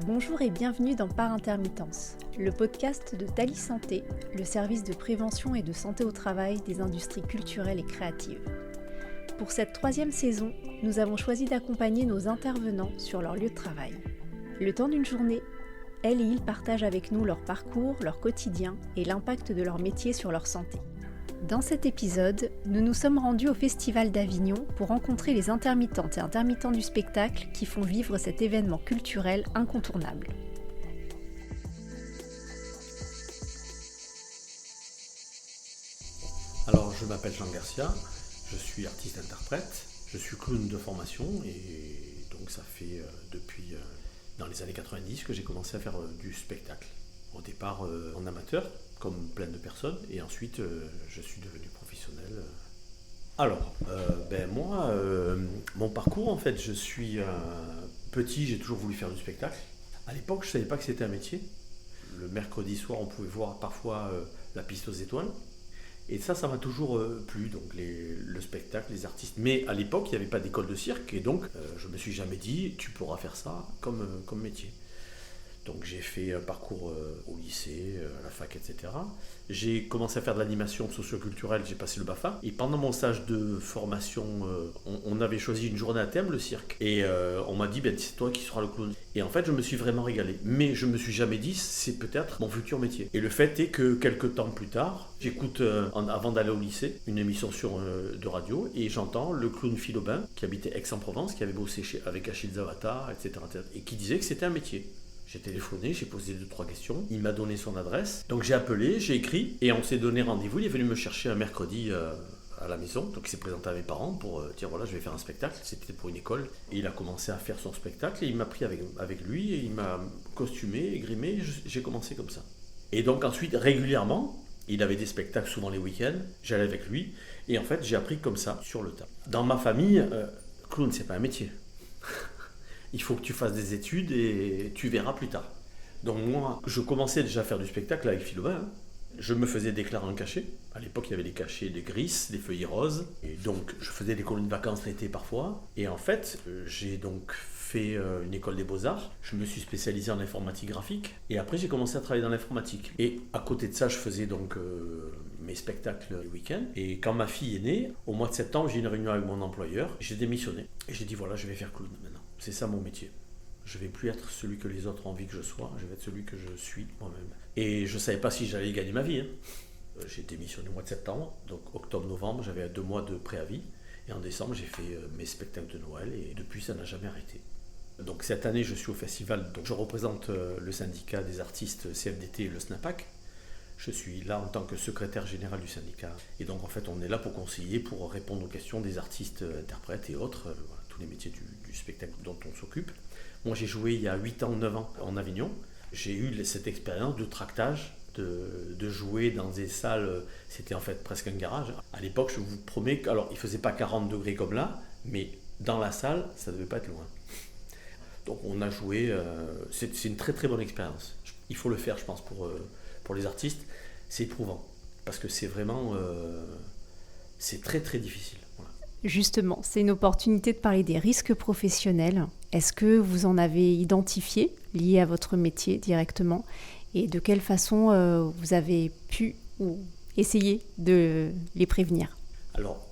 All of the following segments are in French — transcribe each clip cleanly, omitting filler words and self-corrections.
Bonjour et bienvenue dans Par Intermittence, le podcast de Thalie Santé, le service de prévention et de santé au travail des industries culturelles et créatives. Pour cette 3e saison, nous avons choisi d'accompagner nos intervenants sur leur lieu de travail. Le temps d'une journée, elles et ils partagent avec nous leur parcours, leur quotidien et l'impact de leur métier sur leur santé. Dans cet épisode, nous nous sommes rendus au Festival d'Avignon pour rencontrer les intermittentes et intermittents du spectacle qui font vivre cet événement culturel incontournable. Alors, je m'appelle Jean Garcia, je suis artiste-interprète, je suis clown de formation et donc ça fait depuis dans les années 90 que j'ai commencé à faire du spectacle. Au départ en amateur, comme plein de personnes, et ensuite je suis devenu professionnel. Alors, moi, mon parcours, en fait, je suis petit, j'ai toujours voulu faire du spectacle. À l'époque, je ne savais pas que c'était un métier. Le mercredi soir, on pouvait voir parfois la piste aux étoiles. Et ça m'a toujours plu, donc le spectacle, les artistes. Mais à l'époque, il n'y avait pas d'école de cirque, et donc je ne me suis jamais dit, tu pourras faire ça comme métier. Donc j'ai fait un parcours au lycée, à la fac, etc. J'ai commencé à faire de l'animation socio-culturelle, j'ai passé le BAFA. Et pendant mon stage de formation, on avait choisi une journée à thème, le cirque. Et on m'a dit, c'est toi qui seras le clown. Et en fait, je me suis vraiment régalé. Mais je ne me suis jamais dit, c'est peut-être mon futur métier. Et le fait est que quelques temps plus tard, j'écoute, avant d'aller au lycée, une émission de radio. Et j'entends le clown Philobin, qui habitait Aix-en-Provence, qui avait bossé avec Achille Zavata, etc. Et qui disait que c'était un métier. J'ai téléphoné, j'ai posé 2-3 questions, il m'a donné son adresse, donc j'ai appelé, j'ai écrit, et on s'est donné rendez-vous, il est venu me chercher un mercredi à la maison, donc il s'est présenté à mes parents pour dire voilà, je vais faire un spectacle, c'était pour une école, et il a commencé à faire son spectacle, et il m'a pris avec lui, et il m'a costumé, grimé, et j'ai commencé comme ça. Et donc ensuite, régulièrement, il avait des spectacles souvent les week-ends, j'allais avec lui, et en fait j'ai appris comme ça, sur le tas. Dans ma famille, clown c'est pas un métier. Il faut que tu fasses des études et tu verras plus tard. Donc moi, je commençais déjà à faire du spectacle avec Philobin. Je me faisais déclarer un cachet. À l'époque, il y avait des cachets de Gris, des feuillets roses. Et donc, je faisais des colonies de vacances l'été parfois. Et en fait, j'ai donc fait une école des beaux-arts. Je me suis spécialisé en informatique graphique. Et après, j'ai commencé à travailler dans l'informatique. Et à côté de ça, je faisais donc mes spectacles le week-end. Et quand ma fille est née, au mois de septembre, j'ai eu une réunion avec mon employeur. J'ai démissionné. Et j'ai dit, voilà, je vais faire clown maintenant. C'est ça mon métier. Je ne vais plus être celui que les autres ont envie que je sois, je vais être celui que je suis moi-même. Et je ne savais pas si j'allais gagner ma vie. J'ai démissionné au mois de septembre, donc octobre-novembre, j'avais 2 mois de préavis. Et en décembre, j'ai fait mes spectacles de Noël et depuis, ça n'a jamais arrêté. Donc cette année, je suis au festival, donc je représente le syndicat des artistes CFDT, le SNAPAC. Je suis là en tant que secrétaire général du syndicat. Et donc en fait, on est là pour conseiller, pour répondre aux questions des artistes, interprètes et autres. Tous les métiers du spectacle dont on s'occupe. Moi, j'ai joué il y a 8 ans, 9 ans en Avignon. J'ai eu cette expérience de tractage, de jouer dans des salles, c'était en fait presque un garage. À l'époque, je vous promets, alors il ne faisait pas 40 degrés comme là, mais dans la salle, ça ne devait pas être loin. Donc on a joué, c'est une très très bonne expérience. Il faut le faire, je pense, pour les artistes. C'est éprouvant, parce que c'est vraiment, c'est très très difficile. Voilà. Justement, c'est une opportunité de parler des risques professionnels. Est-ce que vous en avez identifié, liés à votre métier directement, et de quelle façon vous avez pu ou essayer de les prévenir ? Alors,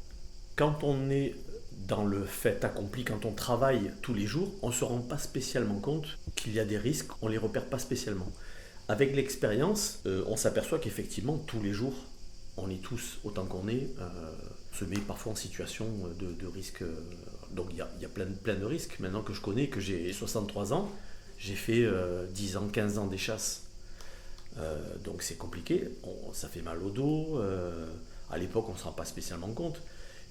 quand on est dans le fait accompli, quand on travaille tous les jours, on ne se rend pas spécialement compte qu'il y a des risques, on ne les repère pas spécialement. Avec l'expérience, on s'aperçoit qu'effectivement, tous les jours, on est tous, autant qu'on est, se met parfois en situation de risque. Donc il y a plein de risques. Maintenant que je connais, que j'ai 63 ans, j'ai fait 10 ans, 15 ans des chasses. Donc c'est compliqué, ça fait mal au dos. À l'époque, on ne se rend pas spécialement compte.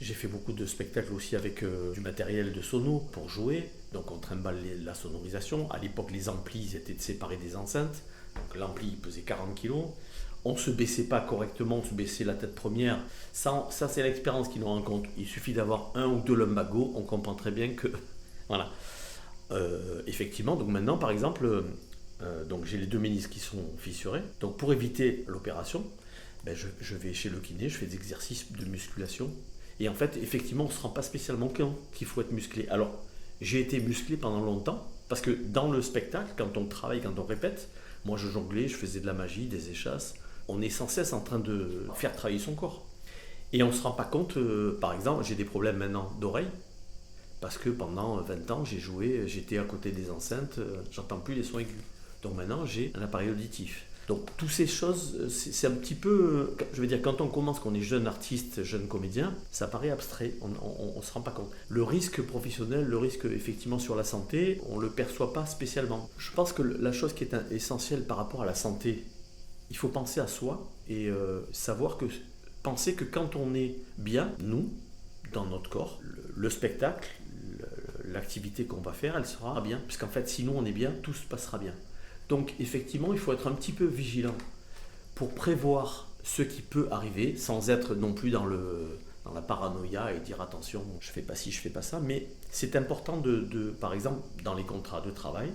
J'ai fait beaucoup de spectacles aussi avec du matériel de sono pour jouer. Donc on trimballe la sonorisation. À l'époque, les amplis étaient séparés des enceintes. Donc l'ampli il pesait 40 kg. On ne se baissait pas correctement, on se baissait la tête première. Ça c'est l'expérience qui nous rend compte. Il suffit d'avoir 1 ou 2 lumbagos, on comprend très bien que... Voilà. Effectivement, donc maintenant, par exemple, donc j'ai les 2 ménisques qui sont fissurés. Donc pour éviter l'opération, je vais chez le kiné, je fais des exercices de musculation. Et en fait, effectivement, on ne se rend pas spécialement compte qu'il faut être musclé. Alors, j'ai été musclé pendant longtemps, Parce que dans le spectacle, quand on travaille, quand on répète, moi je jonglais, je faisais de la magie, des échasses, on est sans cesse en train de faire travailler son corps. Et on ne se rend pas compte, par exemple, j'ai des problèmes maintenant d'oreille, parce que pendant 20 ans, j'étais à côté des enceintes, j'entends plus les sons aigus. Donc maintenant, j'ai un appareil auditif. Donc toutes ces choses, c'est un petit peu, je veux dire, quand on commence, qu'on est jeune artiste, jeune comédien, ça paraît abstrait, on ne se rend pas compte. Le risque professionnel, le risque effectivement sur la santé, on ne le perçoit pas spécialement. Je pense que la chose qui est essentielle par rapport à la santé, il faut penser à soi et penser que quand on est bien, nous, dans notre corps, le spectacle, l'activité qu'on va faire, elle sera bien. Parce qu'en fait, si nous on est bien, tout se passera bien. Donc effectivement, il faut être un petit peu vigilant pour prévoir ce qui peut arriver, sans être non plus dans la paranoïa et dire attention, je fais pas ci, je fais pas ça. Mais c'est important par exemple, dans les contrats de travail,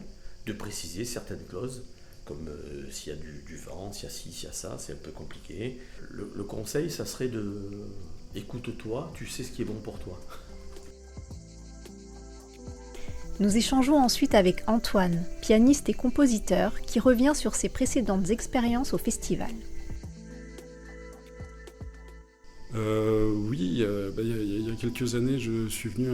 de préciser certaines clauses, comme s'il y a du vent, s'il y a ci, s'il y a ça, c'est un peu compliqué. Le conseil, ça serait écoute-toi, tu sais ce qui est bon pour toi. Nous échangeons ensuite avec Antoine, pianiste et compositeur, qui revient sur ses précédentes expériences au festival. Oui, il y a quelques années, je suis venu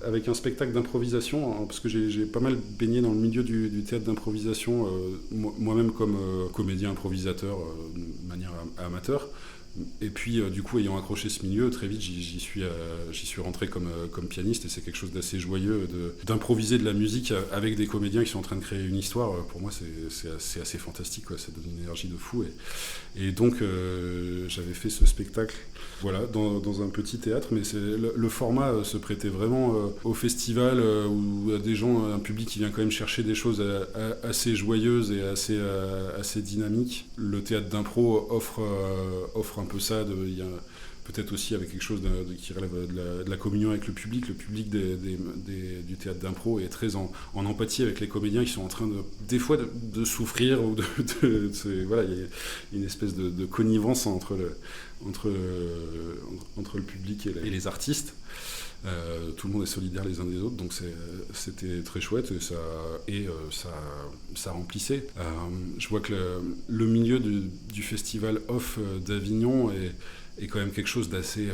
avec un spectacle d'improvisation, hein, parce que j'ai pas mal baigné dans le milieu du théâtre d'improvisation, moi-même comme comédien improvisateur de manière amateur. Et puis du coup, ayant accroché ce milieu, très vite j'y suis rentré comme pianiste, et c'est quelque chose d'assez joyeux d'improviser de la musique avec des comédiens qui sont en train de créer une histoire. Pour moi c'est assez fantastique, quoi. Ça donne une énergie de fou, et donc j'avais fait ce spectacle dans un petit théâtre, mais le format se prêtait vraiment au festival, où des gens, un public qui vient quand même chercher des choses assez joyeuses et assez dynamiques. Le théâtre d'impro offre un peu ça. Il y a peut-être aussi avec quelque chose qui relève de la communion avec le public. Le public du théâtre d'impro est très en empathie avec les comédiens qui sont en train des fois de souffrir, ou voilà, il y a une espèce de connivence entre le public et les artistes. Tout le monde est solidaire les uns des autres, donc c'était très chouette, et ça remplissait. Je vois que le milieu du festival off d'Avignon est quand même quelque chose d'assez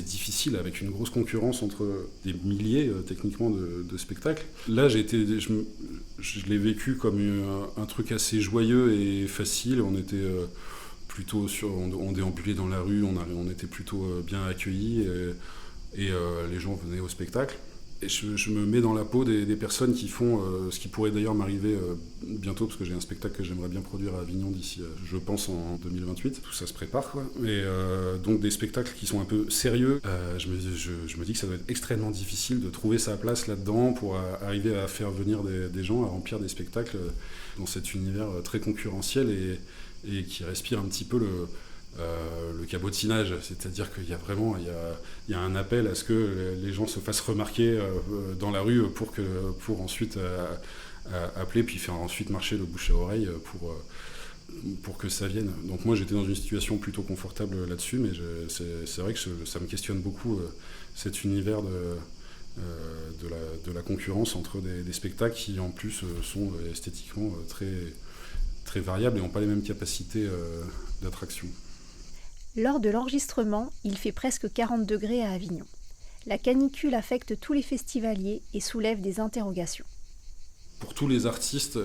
difficile, avec une grosse concurrence entre des milliers techniquement de spectacles. Là je l'ai vécu comme un truc assez joyeux et facile. On était plutôt on déambulait dans la rue, on était plutôt bien accueillis, et les gens venaient au spectacle. Et je me mets dans la peau des personnes qui font ce qui pourrait d'ailleurs m'arriver bientôt, parce que j'ai un spectacle que j'aimerais bien produire à Avignon d'ici, je pense, en 2028. Tout ça se prépare, quoi. Et donc des spectacles qui sont un peu sérieux. Je me dis que ça doit être extrêmement difficile de trouver sa place là-dedans pour arriver à faire venir des gens, à remplir des spectacles dans cet univers très concurrentiel et qui respire un petit peu le cabotinage, c'est-à-dire qu'il y a vraiment il y a un appel à ce que les gens se fassent remarquer dans la rue pour ensuite appeler, puis faire ensuite marcher le bouche à oreille pour que ça vienne. Donc moi j'étais dans une situation plutôt confortable là-dessus, mais c'est vrai que ça me questionne beaucoup, cet univers de la concurrence entre des spectacles qui en plus sont esthétiquement très, très variables et n'ont pas les mêmes capacités d'attraction. Lors de l'enregistrement, il fait presque 40 degrés à Avignon. La canicule affecte tous les festivaliers et soulève des interrogations. Pour tous les artistes,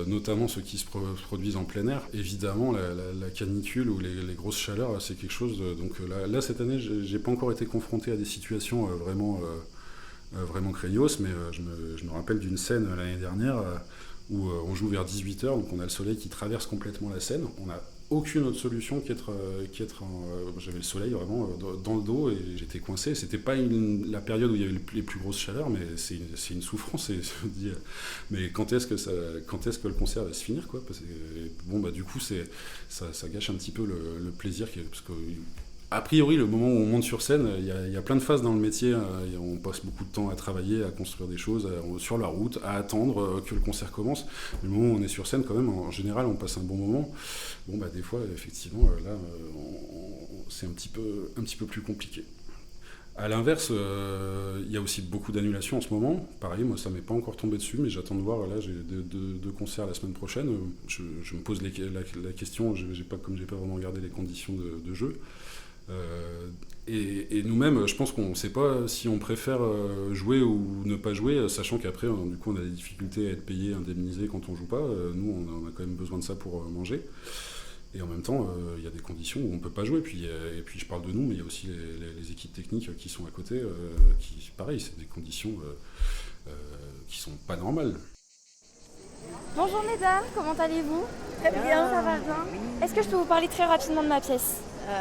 notamment ceux qui se produisent en plein air, évidemment la canicule ou les grosses chaleurs, c'est quelque chose. Donc là cette année, j'ai pas encore été confronté à des situations vraiment craignos, mais je me rappelle d'une scène l'année dernière où on joue vers 18h, donc on a le soleil qui traverse complètement la scène. On n'a aucune autre solution qu'être j'avais le soleil vraiment dans le dos, et j'étais coincé. C'était pas la période où il y avait les plus grosses chaleurs, mais c'est une souffrance, et je me dis mais quand est-ce que le concert va se finir, quoi, parce que du coup ça gâche un petit peu le plaisir, parce que a priori, le moment où on monte sur scène, il y a plein de phases dans le métier. On passe beaucoup de temps à travailler, à construire des choses sur la route, à attendre que le concert commence. Mais le moment où on est sur scène, quand même, en général, on passe un bon moment. Des fois, effectivement, là, c'est un petit peu plus compliqué. À l'inverse, il y a aussi beaucoup d'annulations en ce moment. Pareil, moi, ça m'est pas encore tombé dessus, mais j'attends de voir. Là, j'ai deux concerts la semaine prochaine. Je me pose la question. Comme j'ai pas vraiment regardé les conditions de jeu. Et nous-mêmes, je pense qu'on ne sait pas si on préfère jouer ou ne pas jouer, sachant qu'après, du coup, on a des difficultés à être payé, indemnisé quand on joue pas. Nous, on a quand même besoin de ça pour manger. Et en même temps, il y a des conditions où on ne peut pas jouer. Et puis je parle de nous, mais il y a aussi les équipes techniques qui sont à côté, qui, pareil, c'est des conditions qui ne sont pas normales. Bonjour mesdames, comment allez-vous ? Très bien. Ça va bien ? Est-ce que je peux vous parler très rapidement de ma pièce ?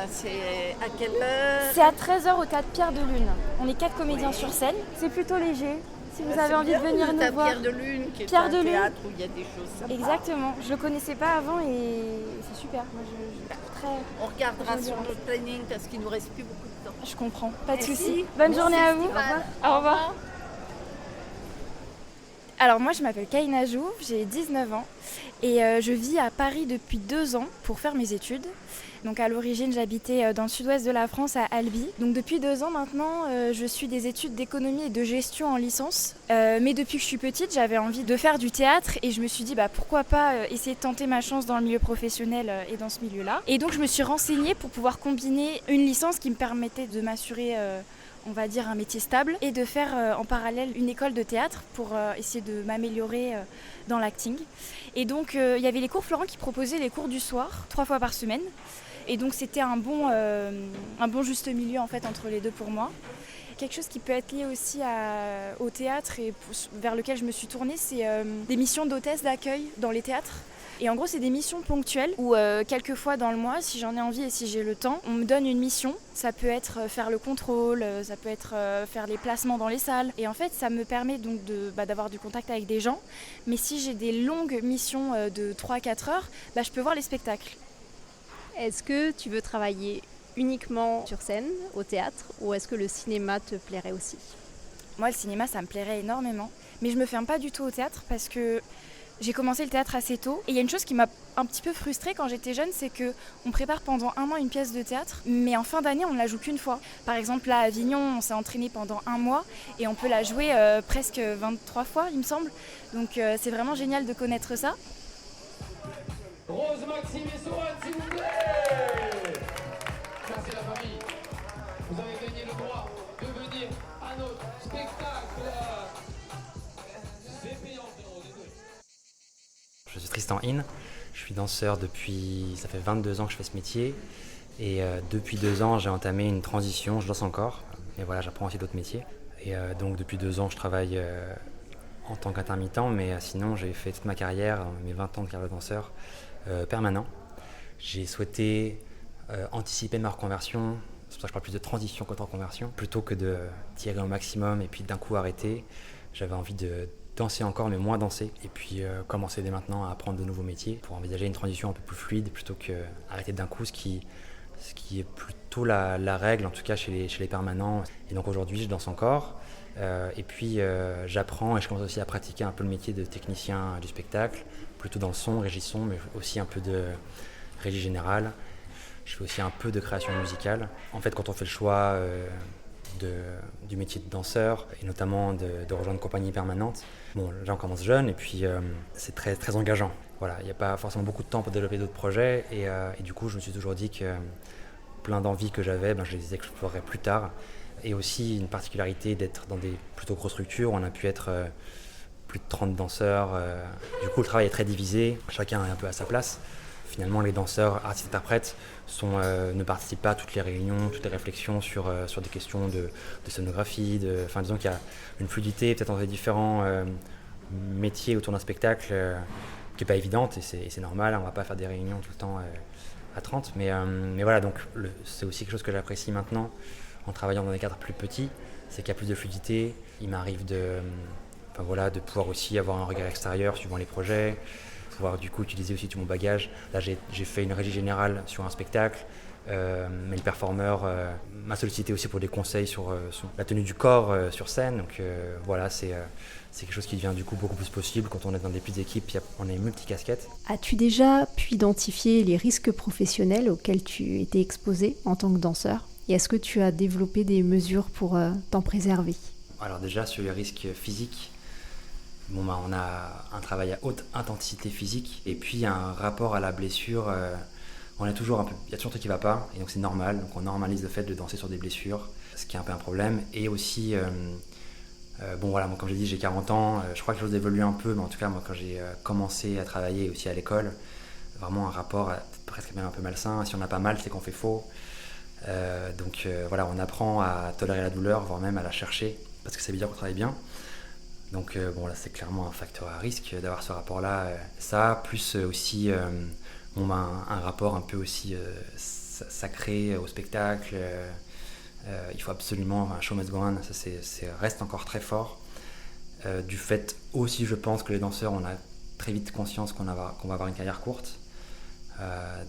C'est à quelle heure ? C'est à 13h au Théâtre Pierre de Lune. On est 4 comédiens sur scène. C'est plutôt léger. Si vous avez envie de venir nous voir. Pierre de Lune, qui est Pierre un de Lune. théâtre où il y a des choses sympas. Exactement. Je le connaissais pas avant et c'est super. Moi, On regardera sur notre planning parce qu'il nous reste plus beaucoup de temps. Je comprends. Pas de Merci. soucis. Bonne journée à vous. Au revoir. Au revoir. Alors moi je m'appelle Kaina Jouve, j'ai 19 ans et je vis à Paris depuis 2 ans pour faire mes études. Donc à l'origine j'habitais dans le sud-ouest de la France à Albi. Donc depuis 2 ans maintenant je suis des études d'économie et de gestion en licence. Mais depuis que je suis petite j'avais envie de faire du théâtre et je me suis dit pourquoi pas essayer de tenter ma chance dans le milieu professionnel et dans ce milieu-là. Et donc je me suis renseignée pour pouvoir combiner une licence qui me permettait de m'assurer on va dire un métier stable et de faire en parallèle une école de théâtre pour essayer de m'améliorer dans l'acting. Et donc il y avait les cours Florent qui proposaient les cours du soir 3 fois par semaine. Et donc c'était un bon juste milieu en fait entre les deux pour moi. Quelque chose qui peut être lié aussi au théâtre et vers lequel je me suis tournée, c'est des missions d'hôtesse d'accueil dans les théâtres. Et en gros, c'est des missions ponctuelles où quelques fois dans le mois, si j'en ai envie et si j'ai le temps, on me donne une mission. Ça peut être faire le contrôle, ça peut être faire les placements dans les salles. Et en fait, ça me permet donc d'avoir du contact avec des gens. Mais si j'ai des longues missions de 3-4 heures, je peux voir les spectacles. Est-ce que tu veux travailler uniquement sur scène, au théâtre, ou est-ce que le cinéma te plairait aussi ? Moi, le cinéma, ça me plairait énormément. Mais je me ferme pas du tout au théâtre parce que j'ai commencé le théâtre assez tôt. Et il y a une chose qui m'a un petit peu frustrée quand j'étais jeune, c'est qu'on prépare pendant 1 an une pièce de théâtre, mais en fin d'année, on ne la joue qu'une fois. Par exemple, là, à Avignon, on s'est entraîné pendant 1 mois et on peut la jouer presque 23 fois, il me semble. Donc c'est vraiment génial de connaître ça. Rose, Maxime et Sohan, s'il vous plaît. Ça, c'est la famille. Vous avez gagné le droit de venir à notre spectacle. C'est payant, désolé. Je suis Tristan In, je suis danseur ça fait 22 ans que je fais ce métier. Et depuis 2 ans, j'ai entamé une transition, je danse encore. Et voilà, j'apprends aussi d'autres métiers. Et donc depuis 2 ans, je travaille en tant qu'intermittent, mais sinon j'ai fait toute ma carrière, mes 20 ans de carrière de danseur, permanent. J'ai souhaité anticiper ma reconversion, c'est pour ça que je parle plus de transition qu'en reconversion, plutôt que de tirer au maximum et puis d'un coup arrêter. J'avais envie de danser encore mais moins danser et puis commencer dès maintenant à apprendre de nouveaux métiers pour envisager une transition un peu plus fluide plutôt qu'arrêter d'un coup, ce qui est plutôt la règle en tout cas chez les permanents. Et donc aujourd'hui je danse encore et puis j'apprends et je commence aussi à pratiquer un peu le métier de technicien du spectacle, plutôt dans le son, régie son, mais aussi un peu de régie générale. Je fais aussi un peu de création musicale. En fait, quand on fait le choix du métier de danseur, et notamment de rejoindre une compagnie permanente, bon, là on commence jeune et puis c'est très, très engageant. Voilà, il n'y a pas forcément beaucoup de temps pour développer d'autres projets et du coup je me suis toujours dit que plein d'envies que j'avais, je les explorerais plus tard. Et aussi une particularité d'être dans des plutôt grosses structures, on a pu être plus de 30 danseurs. Du coup le travail est très divisé, chacun est un peu à sa place. Finalement, les danseurs, artistes, interprètes ne participent pas à toutes les réunions, toutes les réflexions sur des questions de scénographie. Disons qu'il y a une fluidité peut-être entre les différents métiers autour d'un spectacle qui n'est pas évidente et c'est normal. On ne va pas faire des réunions tout le temps à 30. Mais voilà, donc c'est aussi quelque chose que j'apprécie maintenant en travaillant dans des cadres plus petits. C'est qu'il y a plus de fluidité. Il m'arrive de pouvoir aussi avoir un regard extérieur suivant les projets. Pouvoir du coup utiliser aussi tout mon bagage. Là j'ai fait une régie générale sur un spectacle, mais le performeur m'a sollicité aussi pour des conseils sur la tenue du corps sur scène. Donc voilà, c'est quelque chose qui devient du coup beaucoup plus possible quand on est dans des petites équipes, on est multicasquettes. As-tu déjà pu identifier les risques professionnels auxquels tu étais exposé en tant que danseur ? Et est-ce que tu as développé des mesures pour t'en préserver ? Alors déjà, sur les risques physiques, on a un travail à haute intensité physique et puis un rapport à la blessure. Il y a toujours un truc qui ne va pas et donc c'est normal. Donc on normalise le fait de danser sur des blessures, ce qui est un peu un problème. Et aussi, moi, comme j'ai dit, j'ai 40 ans. Je crois que les choses évoluent un peu, mais en tout cas, moi, quand j'ai commencé à travailler aussi à l'école, vraiment un rapport presque même un peu malsain. Si on n'a pas mal, c'est qu'on fait faux. On apprend à tolérer la douleur, voire même à la chercher, parce que ça veut dire qu'on travaille bien. Donc là c'est clairement un facteur à risque d'avoir ce rapport-là. Ça, plus aussi un rapport un peu aussi sacré au spectacle. Il faut absolument, un show must go on, ça reste encore très fort. Du fait aussi, je pense que les danseurs, on a très vite conscience qu'on va avoir une carrière courte.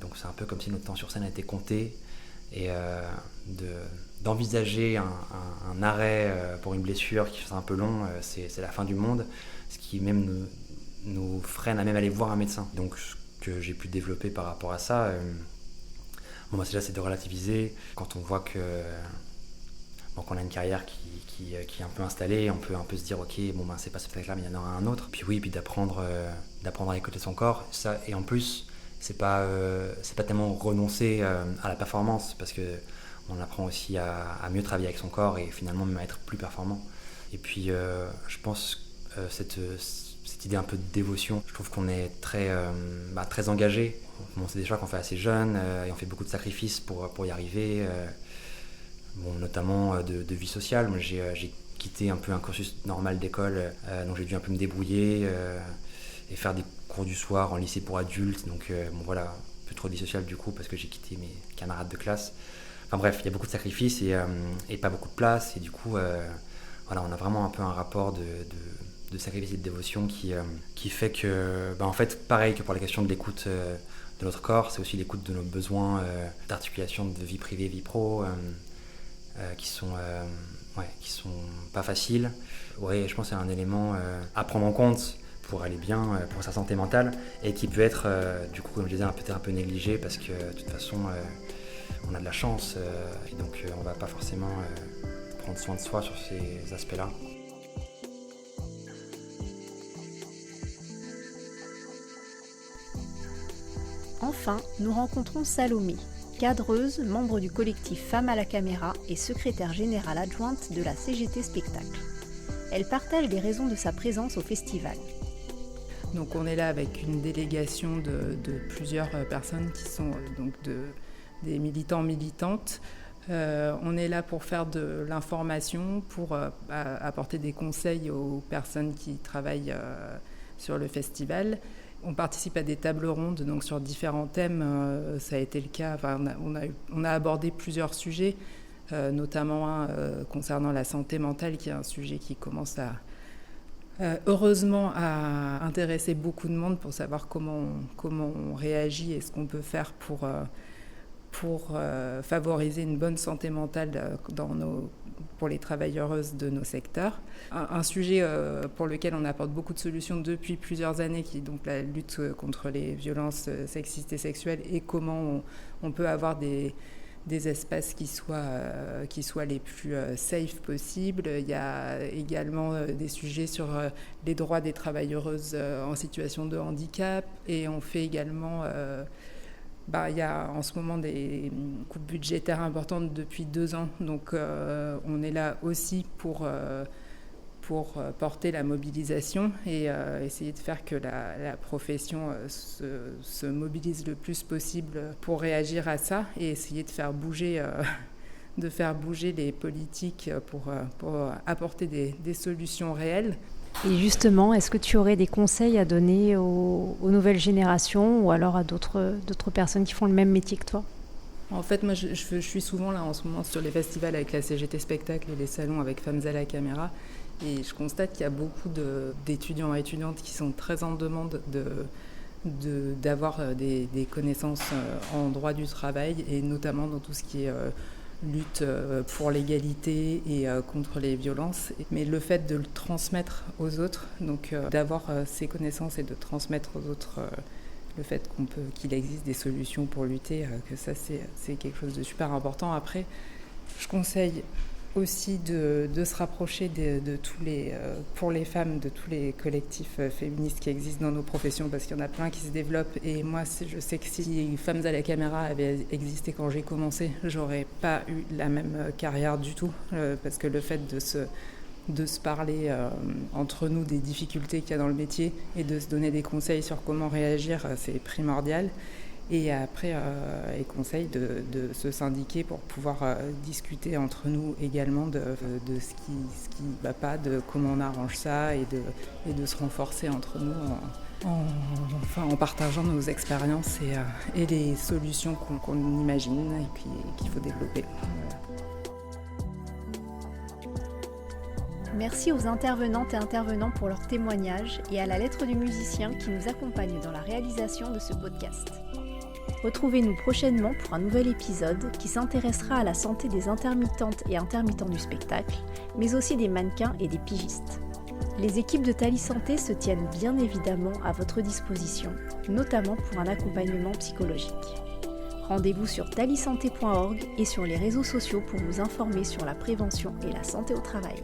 Donc c'est un peu comme si notre temps sur scène a été compté. Et d'envisager un arrêt pour une blessure qui fait un peu long, c'est la fin du monde, ce qui même nous freine à même aller voir un médecin. Donc ce que j'ai pu développer par rapport à ça, c'est de relativiser. Quand on voit qu'on a une carrière qui est un peu installée, on peut un peu se dire ok, c'est pas ce spectacle-là, mais il y en aura un autre. Puis d'apprendre à écouter son corps. Ça, et en plus, c'est pas tellement renoncer à la performance, parce que on apprend aussi à mieux travailler avec son corps et finalement même à être plus performant. Et puis je pense cette idée un peu de dévotion, je trouve qu'on est très engagé. C'est des choix qu'on fait assez jeune et on fait beaucoup de sacrifices pour y arriver, notamment de vie sociale. Moi j'ai quitté un peu un cursus normal d'école, donc j'ai dû un peu me débrouiller et faire des cours du soir en lycée pour adultes, donc un peu trop de vie sociale du coup parce que j'ai quitté mes camarades de classe. Enfin bref, il y a beaucoup de sacrifices et pas beaucoup de place, et du coup on a vraiment un peu un rapport de sacrifice et de dévotion qui fait que, en fait, pareil que pour la question de l'écoute de notre corps, c'est aussi l'écoute de nos besoins d'articulation de vie privée, vie pro, qui sont pas faciles. Ouais, je pense que c'est un élément à prendre en compte pour aller bien, pour sa santé mentale, et qui peut être, du coup, comme je disais, peut-être un peu négligé, parce que de toute façon, on a de la chance, et donc on va pas forcément prendre soin de soi sur ces aspects-là. Enfin, nous rencontrons Salomé, cadreuse, membre du collectif Femmes à la caméra et secrétaire générale adjointe de la CGT Spectacle. Elle partage les raisons de sa présence au festival. Donc on est là avec une délégation de plusieurs personnes qui sont des militants, militantes. On est là pour faire de l'information, pour apporter des conseils aux personnes qui travaillent sur le festival. On participe à des tables rondes donc sur différents thèmes. Ça a été le cas. On a abordé plusieurs sujets, notamment concernant la santé mentale, qui est un sujet qui commence heureusement à intéresser beaucoup de monde, pour savoir comment on réagit et ce qu'on peut faire pour favoriser une bonne santé mentale pour les travailleuses de nos secteurs. Un sujet pour lequel on apporte beaucoup de solutions depuis plusieurs années, qui est donc la lutte contre les violences sexistes et sexuelles, et comment on peut avoir des espaces qui soient les plus safe possibles. Il y a également des sujets sur les droits des travailleuses en situation de handicap, et on fait également... il y a en ce moment des coupes budgétaires importantes depuis 2 ans, donc on est là aussi pour porter la mobilisation et essayer de faire que la profession se mobilise le plus possible pour réagir à ça, et essayer de faire bouger les politiques pour apporter des solutions réelles. Et justement, est-ce que tu aurais des conseils à donner aux nouvelles générations, ou alors à d'autres personnes qui font le même métier que toi ? En fait, moi, je suis souvent là en ce moment sur les festivals avec la CGT Spectacle et les salons avec Femmes à la caméra, et je constate qu'il y a beaucoup d'étudiants et étudiantes qui sont très en demande d'avoir des connaissances en droit du travail, et notamment dans tout ce qui est lutte pour l'égalité et contre les violences. Mais le fait de le transmettre aux autres, donc d'avoir ces connaissances et de transmettre aux autres le fait qu'il existe des solutions pour lutter, que ça c'est quelque chose de super important. Après, Je conseille aussi de se rapprocher de tous les, pour les femmes, de tous les collectifs féministes qui existent dans nos professions, parce qu'il y en a plein qui se développent. Et moi, je sais que si Femmes à la caméra avait existé quand j'ai commencé, j'aurais pas eu la même carrière du tout, parce que le fait de se parler entre nous des difficultés qu'il y a dans le métier et de se donner des conseils sur comment réagir, c'est primordial. Et après, ils conseillent de se syndiquer pour pouvoir discuter entre nous également de ce qui va pas, de comment on arrange ça et de se renforcer entre nous en partageant nos expériences et les solutions qu'on imagine et puis qu'il faut développer. Merci aux intervenantes et intervenants pour leurs témoignages et à la lettre du musicien qui nous accompagne dans la réalisation de ce podcast. Retrouvez-nous prochainement pour un nouvel épisode qui s'intéressera à la santé des intermittentes et intermittents du spectacle, mais aussi des mannequins et des pigistes. Les équipes de Thalie Santé se tiennent bien évidemment à votre disposition, notamment pour un accompagnement psychologique. Rendez-vous sur thaliesanté.org et sur les réseaux sociaux pour vous informer sur la prévention et la santé au travail.